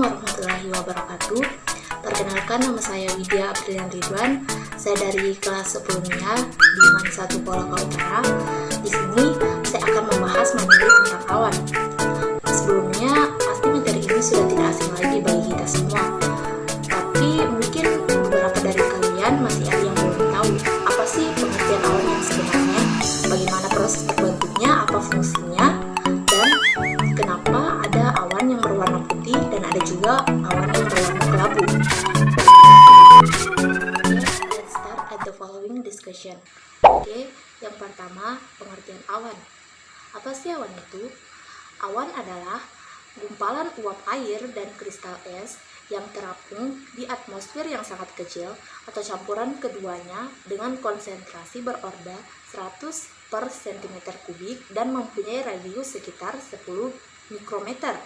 warahmatullahi wabarakatuh. Perkenalkan, nama saya Widya Aprilian Ridwan. Saya dari kelas 10 MIA di MAN 1 Kolaka Utara. Di sini saya akan membahas materi tentang awan. Sebelumnya, pasti materi ini sudah tidak asing lagi bagi kita semua. Tapi mungkin beberapa dari kalian masih ada yang belum tahu apa sih pengertian awan yang sebenarnya, bagaimana proses terbentuknya, apa fungsinya, dan kenapa ada awan yang berwarna putih dan ada juga awan yang berwarna kelabu. Let's start at the following discussion. Oke, yang pertama, pengertian awan. Apa sih awan itu? Awan adalah gumpalan uap air dan kristal es yang terapung di atmosfer yang sangat kecil atau campuran keduanya dengan konsentrasi berorder 100 per cm kubik dan mempunyai radius sekitar 10 mikrometer.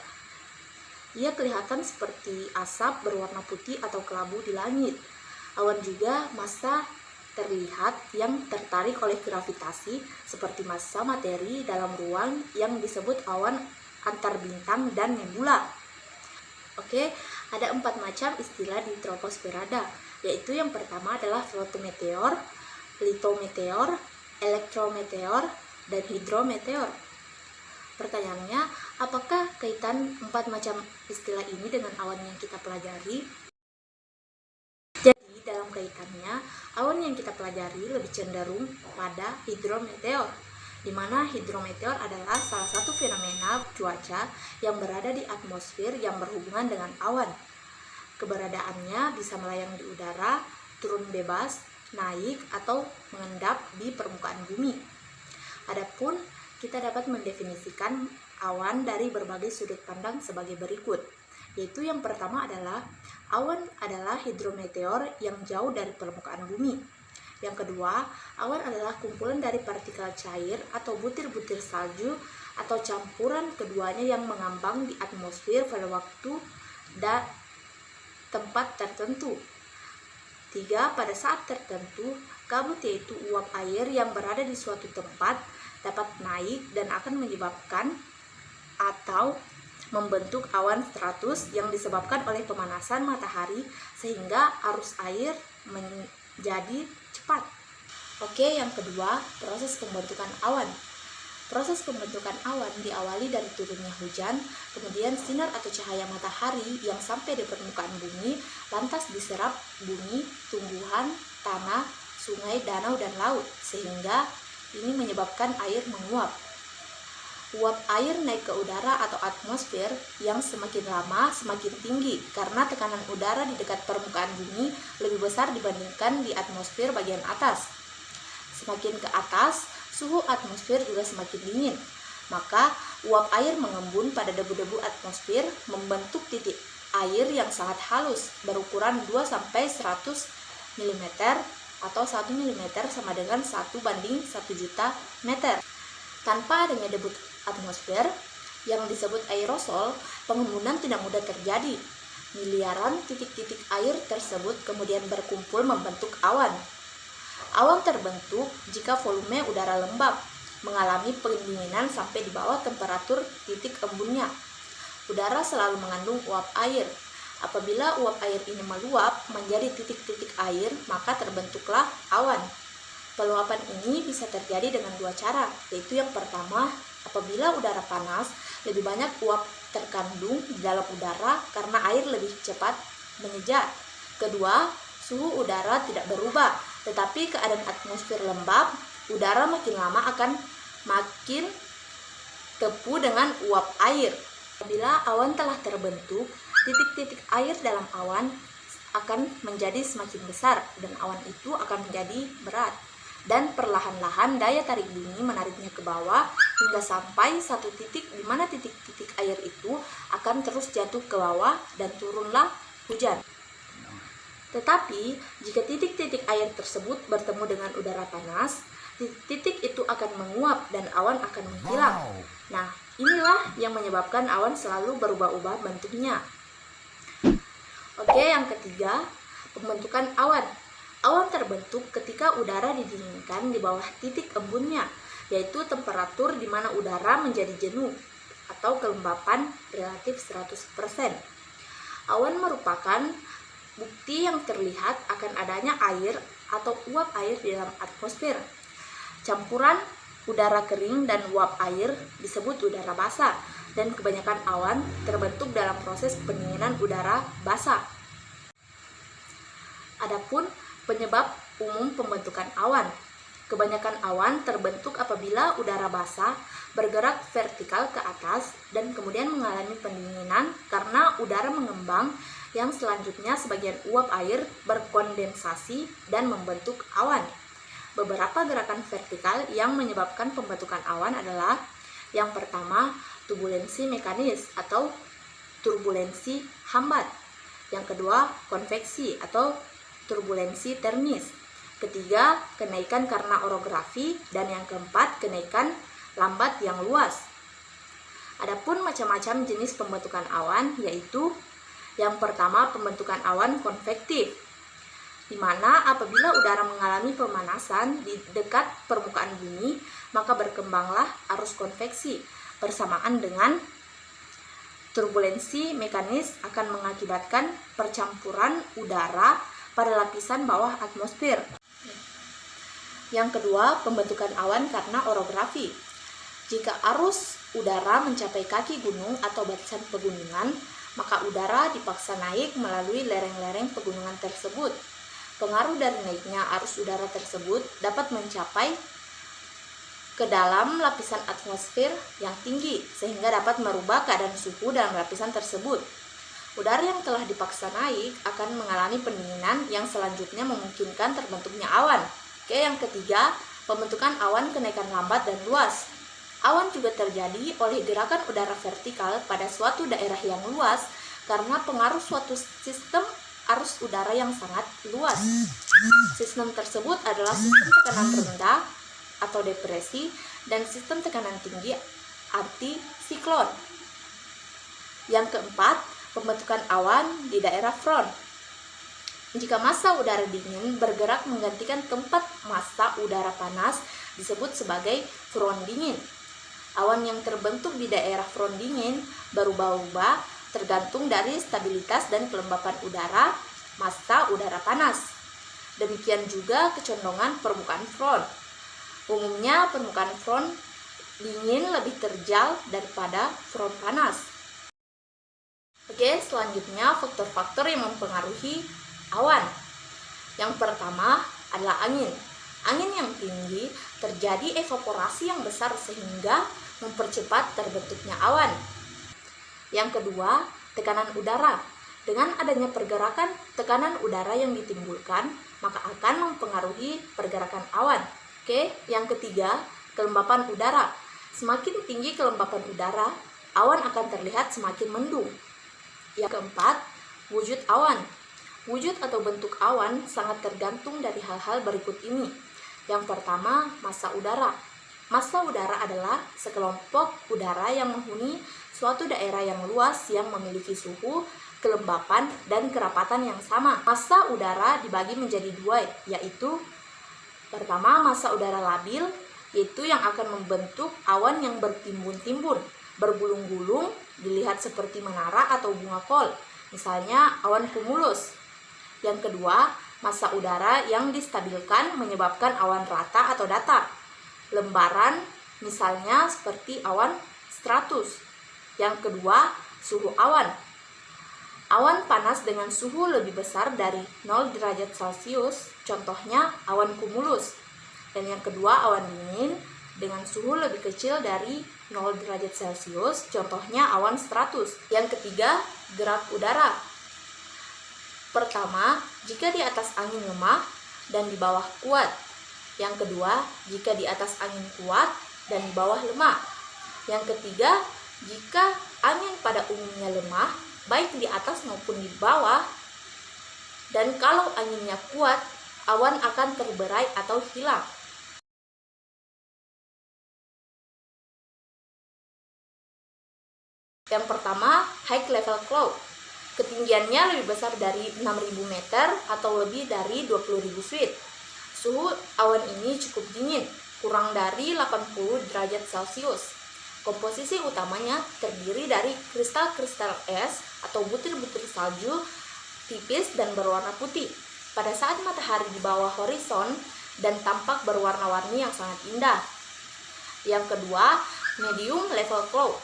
Ia kelihatan seperti asap berwarna putih atau kelabu di langit. Awan juga massa terlihat yang tertarik oleh gravitasi seperti massa materi dalam ruang yang disebut awan antar bintang dan nebula. Oke, ada 4 macam istilah di troposferada, yaitu yang pertama adalah fotometeor, litometeor, elektrometeor, dan hidrometeor. Pertanyaannya, apakah kaitan 4 macam istilah ini dengan awan yang kita pelajari? Jadi, dalam kaitannya, awan yang kita pelajari lebih cenderung pada hidrometeor, di mana hidrometeor adalah salah satu fenomena cuaca yang berada di atmosfer yang berhubungan dengan awan. Keberadaannya bisa melayang di udara, turun bebas, naik, atau mengendap di permukaan bumi. Adapun kita dapat mendefinisikan awan dari berbagai sudut pandang sebagai berikut, yaitu yang pertama adalah awan adalah hidrometeor yang jauh dari permukaan bumi. Yang kedua, awan adalah kumpulan dari partikel cair atau butir-butir salju atau campuran keduanya yang mengambang di atmosfer pada waktu dan tempat tertentu. 3. Pada saat tertentu, kabut yaitu uap air yang berada di suatu tempat dapat naik dan akan menyebabkan atau membentuk awan stratus yang disebabkan oleh pemanasan matahari sehingga arus air menjadi cepat. Oke, yang kedua, proses pembentukan awan. Proses pembentukan awan diawali dari turunnya hujan, kemudian sinar atau cahaya matahari yang sampai di permukaan bumi, lantas diserap bumi, tumbuhan, tanah, sungai, danau, dan laut, sehingga ini menyebabkan air menguap. Uap air naik ke udara atau atmosfer yang semakin lama semakin tinggi karena tekanan udara di dekat permukaan bumi lebih besar dibandingkan di atmosfer bagian atas. Semakin ke atas, suhu atmosfer juga semakin dingin. Maka uap air mengembun pada debu-debu atmosfer membentuk titik air yang sangat halus berukuran 2-100 mm atau 1 mm sama dengan 1/1 juta meter. Tanpa adanya debu atmosfer yang disebut aerosol, pengembunan tidak mudah terjadi. Miliaran titik-titik air tersebut kemudian berkumpul membentuk awan. Awan terbentuk jika volume udara lembab mengalami pendinginan sampai di bawah temperatur titik embunnya. Udara selalu mengandung uap air. Apabila uap air ini meluap menjadi titik-titik air, maka terbentuklah awan. Peluapan ini bisa terjadi dengan 2 cara, yaitu yang pertama, apabila udara panas, lebih banyak uap terkandung di dalam udara karena air lebih cepat menyejar. Kedua, suhu udara tidak berubah, tetapi keadaan atmosfer lembab, udara makin lama akan makin tepu dengan uap air. Apabila awan telah terbentuk, titik-titik air dalam awan akan menjadi semakin besar dan awan itu akan menjadi berat. Dan perlahan-lahan daya tarik bumi menariknya ke bawah hingga sampai satu titik di mana titik-titik air itu akan terus jatuh ke bawah dan turunlah hujan. Tetapi jika titik-titik air tersebut bertemu dengan udara panas, titik itu akan menguap dan awan akan menghilang. Nah, inilah yang menyebabkan awan selalu berubah-ubah bentuknya. Oke, yang ketiga, pembentukan awan. Awan terbentuk ketika udara didinginkan di bawah titik embunnya, yaitu temperatur di mana udara menjadi jenuh atau kelembapan relatif 100%. Awan merupakan bukti yang terlihat akan adanya air atau uap air di dalam atmosfer. Campuran udara kering dan uap air disebut udara basah, dan kebanyakan awan terbentuk dalam proses pendinginan udara basah. Adapun penyebab umum pembentukan awan. Kebanyakan awan terbentuk apabila udara basah bergerak vertikal ke atas dan kemudian mengalami pendinginan karena udara mengembang, yang selanjutnya sebagian uap air berkondensasi dan membentuk awan. Beberapa gerakan vertikal yang menyebabkan pembentukan awan adalah: yang pertama, turbulensi mekanis atau turbulensi hambat. Yang kedua, konveksi atau turbulensi termis. Ketiga, kenaikan karena orografi, dan yang keempat, kenaikan lambat yang luas. Adapun macam-macam jenis pembentukan awan, yaitu yang pertama, pembentukan awan konvektif, di mana apabila udara mengalami pemanasan di dekat permukaan bumi, maka berkembanglah arus konveksi. Bersamaan dengan turbulensi mekanis akan mengakibatkan percampuran udara pada lapisan bawah atmosfer. Yang kedua, pembentukan awan karena orografi. Jika arus udara mencapai kaki gunung atau barisan pegunungan, maka udara dipaksa naik melalui lereng-lereng pegunungan tersebut. Pengaruh dari naiknya arus udara tersebut dapat mencapai ke dalam lapisan atmosfer yang tinggi, sehingga dapat merubah keadaan suhu dalam lapisan tersebut. Udara yang telah dipaksa naik akan mengalami pendinginan yang selanjutnya memungkinkan terbentuknya awan. Yang ketiga, pembentukan awan kenaikan lambat dan luas. Awan juga terjadi oleh gerakan udara vertikal pada suatu daerah yang luas karena pengaruh suatu sistem arus udara yang sangat luas. Sistem tersebut adalah sistem tekanan rendah atau depresi dan sistem tekanan tinggi antisiklon. Yang keempat, pembentukan awan di daerah front. Jika massa udara dingin bergerak menggantikan tempat massa udara panas, disebut sebagai front dingin. Awan yang terbentuk di daerah front dingin berubah-ubah tergantung dari stabilitas dan kelembapan udara massa udara panas. Demikian juga kecondongan permukaan front. Umumnya permukaan front dingin lebih terjal daripada front panas. Oke, selanjutnya faktor-faktor yang mempengaruhi awan. Yang pertama adalah angin. Angin yang tinggi terjadi evaporasi yang besar sehingga mempercepat terbentuknya awan. Yang kedua, tekanan udara. Dengan adanya pergerakan tekanan udara yang ditimbulkan, maka akan mempengaruhi pergerakan awan. Oke, yang ketiga, kelembapan udara. Semakin tinggi kelembapan udara, awan akan terlihat semakin mendung. Yang keempat, wujud awan. Wujud atau bentuk awan sangat tergantung dari hal-hal berikut ini. Yang pertama, massa udara. Massa udara adalah sekelompok udara yang menghuni suatu daerah yang luas yang memiliki suhu, kelembapan, dan kerapatan yang sama. Massa udara dibagi menjadi dua, yaitu pertama, massa udara labil, yaitu yang akan membentuk awan yang bertimbun-timbun, bergulung-gulung, dilihat seperti menara atau bunga kol, misalnya awan cumulus. Yang kedua, massa udara yang distabilkan menyebabkan awan rata atau datar, lembaran, misalnya seperti awan stratus. Yang kedua, suhu awan. Awan panas dengan suhu lebih besar dari 0 derajat Celcius, contohnya awan cumulus. Dan yang kedua, awan dingin dengan suhu lebih kecil dari 0 derajat Celcius, contohnya awan stratus. Yang ketiga, gerak udara. Pertama, jika di atas angin lemah dan di bawah kuat. Yang kedua, jika di atas angin kuat dan di bawah lemah. Yang ketiga, jika angin pada umumnya lemah, baik di atas maupun di bawah. Dan kalau anginnya kuat, awan akan terberai atau hilang. Yang pertama, high level cloud. Ketinggiannya lebih besar dari 6.000 meter atau lebih dari 20.000 feet. Suhu awan ini cukup dingin, kurang dari 80 derajat Celcius. Komposisi utamanya terdiri dari kristal-kristal es atau butir-butir salju tipis dan berwarna putih pada saat matahari di bawah horizon dan tampak berwarna-warni yang sangat indah. Yang kedua, medium level cloud.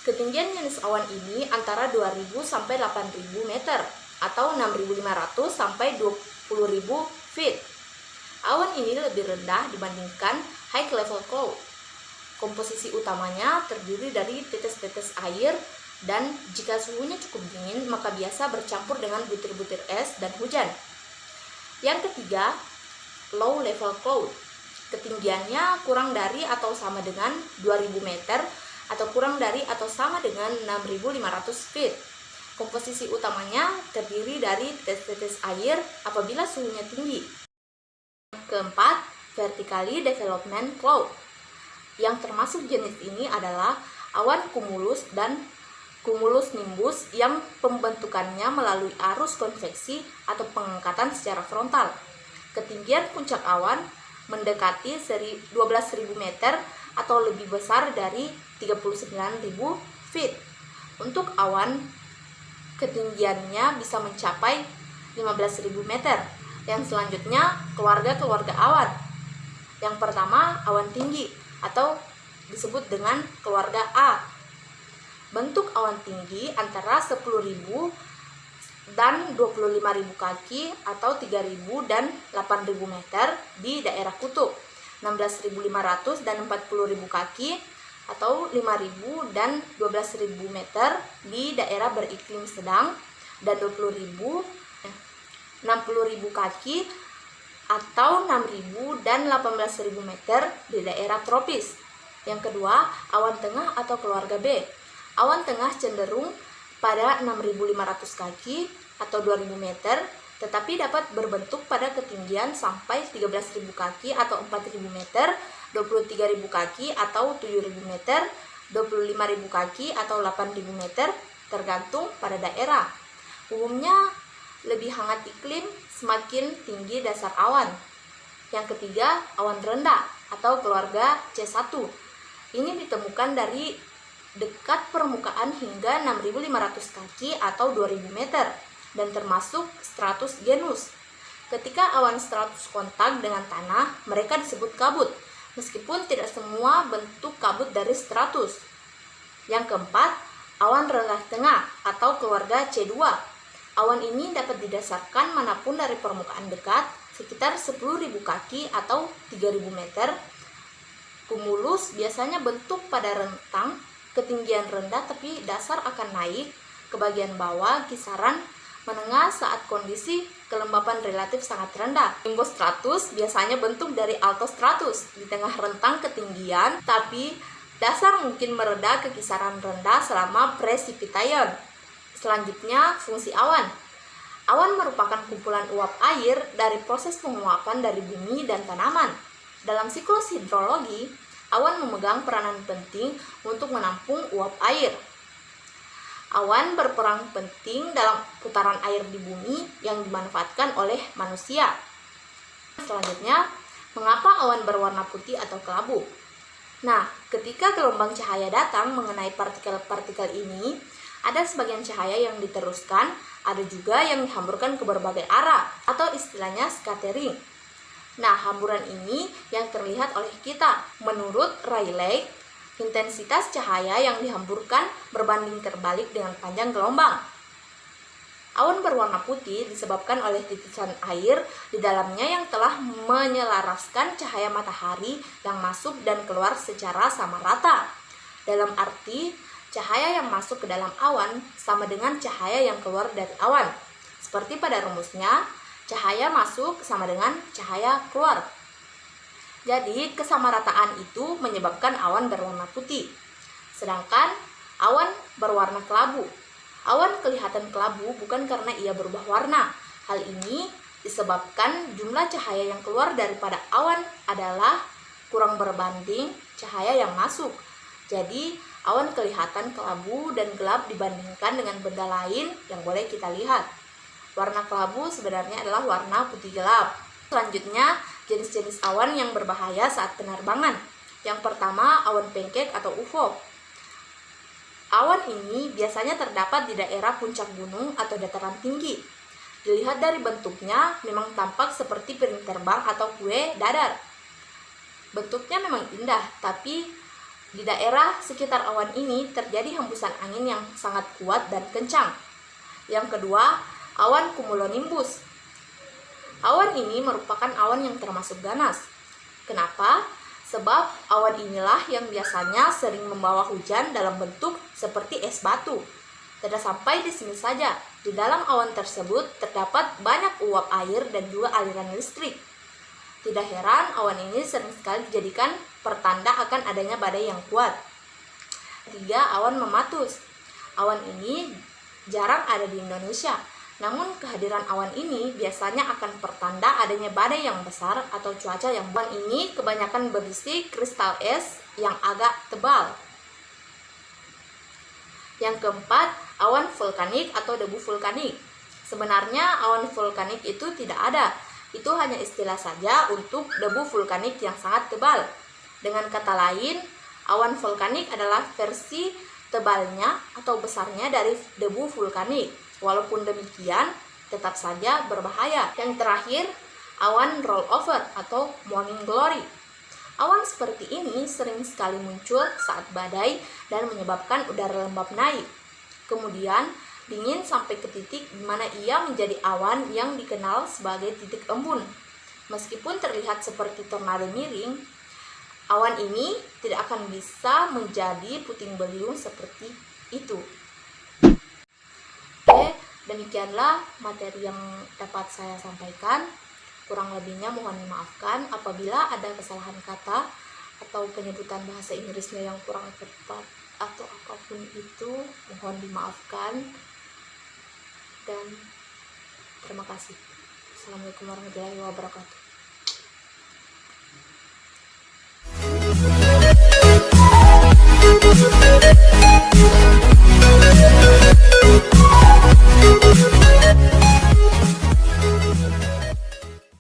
Ketinggian jenis awan ini antara 2000 sampai 8000 meter atau 6500 sampai 20000 feet. Awan ini lebih rendah dibandingkan high level cloud. Komposisi utamanya terdiri dari tetes-tetes air dan jika suhunya cukup dingin maka biasa bercampur dengan butir-butir es dan hujan. Yang ketiga, low level cloud. Ketinggiannya kurang dari atau sama dengan 2000 meter atau kurang dari atau sama dengan 6500 feet. Komposisi utamanya terdiri dari tetes-tetes air apabila suhunya tinggi. Keempat, vertically development cloud. Yang termasuk jenis ini adalah awan cumulus dan cumulus nimbus yang pembentukannya melalui arus konveksi atau pengangkatan secara frontal. Ketinggian puncak awan mendekati 12.000 meter atau lebih besar dari 39.000 feet. Untuk awan, ketinggiannya bisa mencapai 15.000 meter. Yang selanjutnya, keluarga-keluarga awan. Yang pertama, awan tinggi atau disebut dengan keluarga A. Bentuk awan tinggi antara 10.000 dan 25.000 kaki atau 3.000 dan 8.000 meter di daerah kutub, 16.500 dan 40.000 kaki atau 5.000 dan 12.000 meter di daerah beriklim sedang, dan 60.000 kaki atau 6.000 dan 18.000 meter di daerah tropis. Yang kedua, awan tengah atau keluarga B. Awan tengah cenderung pada 6.500 kaki atau 2.000 meter, tetapi dapat berbentuk pada ketinggian sampai 13.000 kaki atau 4.000 meter, 23.000 kaki atau 7.000 meter, 25.000 kaki atau 8.000 meter, tergantung pada daerah. Umumnya lebih hangat iklim semakin tinggi dasar awan. Yang ketiga, awan rendah atau keluarga C1. Ini ditemukan dari dekat permukaan hingga 6.500 kaki atau 2.000 meter dan termasuk stratus genus. Ketika awan stratus kontak dengan tanah, mereka disebut kabut, meskipun tidak semua bentuk kabut dari stratus. Yang keempat, awan rendah tengah atau keluarga C2. Awan ini dapat didasarkan manapun dari permukaan dekat, sekitar 10.000 kaki atau 3.000 meter. Cumulus biasanya bentuk pada rentang ketinggian rendah tapi dasar akan naik ke bagian bawah kisaran menengah saat kondisi kelembapan relatif sangat rendah. Nimbostratus biasanya bentuk dari altostratus di tengah rentang ketinggian, tapi dasar mungkin mereda ke kisaran rendah selama precipitation. Selanjutnya, fungsi awan. Awan merupakan kumpulan uap air dari proses penguapan dari bumi dan tanaman. Dalam siklus hidrologi, awan memegang peranan penting untuk menampung uap air. Awan berperan penting dalam putaran air di bumi yang dimanfaatkan oleh manusia. Selanjutnya, mengapa awan berwarna putih atau kelabu? Nah, ketika gelombang cahaya datang mengenai partikel-partikel ini, ada sebagian cahaya yang diteruskan, ada juga yang dihamburkan ke berbagai arah, atau istilahnya scattering. Nah, hamburan ini yang terlihat oleh kita. Menurut Rayleigh, intensitas cahaya yang dihamburkan berbanding terbalik dengan panjang gelombang. Awan berwarna putih disebabkan oleh titisan air di dalamnya yang telah menyelaraskan cahaya matahari yang masuk dan keluar secara sama rata. Dalam arti, cahaya yang masuk ke dalam awan sama dengan cahaya yang keluar dari awan. Seperti pada rumusnya, cahaya masuk sama dengan cahaya keluar. Jadi, kesamarataan itu menyebabkan awan berwarna putih. Sedangkan awan berwarna kelabu. Awan kelihatan kelabu bukan karena ia berubah warna. Hal ini disebabkan jumlah cahaya yang keluar daripada awan adalah kurang berbanding cahaya yang masuk. Jadi, awan kelihatan kelabu dan gelap dibandingkan dengan benda lain yang boleh kita lihat. Warna kelabu sebenarnya adalah warna putih gelap. Selanjutnya, jenis-jenis awan yang berbahaya saat penerbangan. Yang pertama, awan pancake atau UFO. Awan ini biasanya terdapat di daerah puncak gunung atau dataran tinggi. Dilihat dari bentuknya, memang tampak seperti piring terbang atau kue dadar. Bentuknya memang indah, tapi di daerah sekitar awan ini terjadi hembusan angin yang sangat kuat dan kencang. Yang kedua, awan cumulonimbus. Awan ini merupakan awan yang termasuk ganas. Kenapa? Sebab awan inilah yang biasanya sering membawa hujan dalam bentuk seperti es batu. Tidak sampai di sini saja, di dalam awan tersebut terdapat banyak uap air dan juga aliran listrik. Tidak heran awan ini sering sekali dijadikan pertanda akan adanya badai yang kuat. Ketiga, awan mematus. Awan ini jarang ada di Indonesia, namun kehadiran awan ini biasanya akan pertanda adanya badai yang besar atau cuaca yang buruk. Awan ini kebanyakan berisi kristal es yang agak tebal. Yang keempat, awan vulkanik atau debu vulkanik. Sebenarnya awan vulkanik itu tidak ada. Itu hanya istilah saja untuk debu vulkanik yang sangat tebal. Dengan kata lain, awan vulkanik adalah versi tebalnya atau besarnya dari debu vulkanik. Walaupun demikian, tetap saja berbahaya. Yang terakhir, awan rollover atau morning glory. Awan seperti ini sering sekali muncul saat badai dan menyebabkan udara lembab naik. Kemudian, dingin sampai ke titik di mana ia menjadi awan yang dikenal sebagai titik embun. Meskipun terlihat seperti tornado miring, awan ini tidak akan bisa menjadi puting beliung seperti itu. Oke, demikianlah materi yang dapat saya sampaikan. Kurang lebihnya mohon dimaafkan apabila ada kesalahan kata atau penyebutan bahasa Inggrisnya yang kurang tepat atau apapun itu, mohon dimaafkan. Dan terima kasih. Assalamualaikum warahmatullahi wabarakatuh.